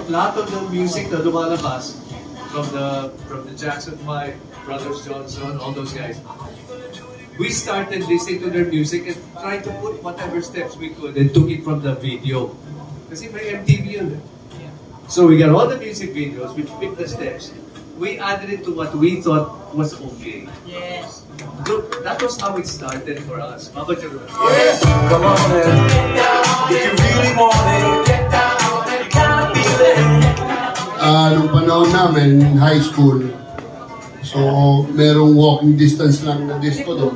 lahat of the music na lumalabas from the Jackson 5, Brothers Johnson, all those guys. We started listening to their music and tried to put whatever steps we could and took it from the video. Kasi may MTV yun. So we got all the music videos, we picked the steps. We added it to what we thought was okay. Yes. Look, that was how it started for us. Yes! Come on then. If you really want it, get down and you gotta feel it. Nung panahon namin, high school, so merong walking distance lang na disco doon.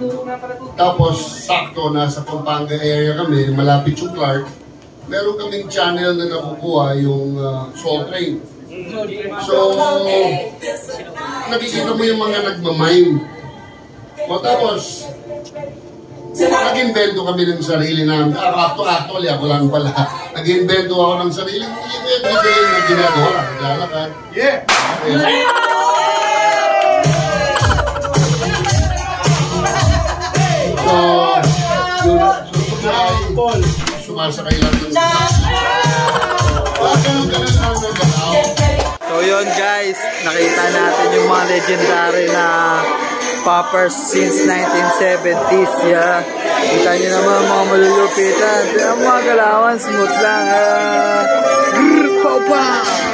Tapos, sakto, nasa Pampanga area kami, malapit yung Clark. Meron kaming channel na nakukuha yung Soul Train. So, nakikita mo yung mga nagmamime. O tapos, nag-invento kami ng sarili namin. Actually, ako lang pala. Nag-invento ako ng sarili. Everyday na ginagawa. Naglalakad. Yeah! So, yun, sumasakay lang ng So yun guys, nakita natin yung mga legendary na poppers since 1970s. Yeah. Kita nyo naman mga malulupitan. Ang mga galawan, smooth lang. Pow-pow!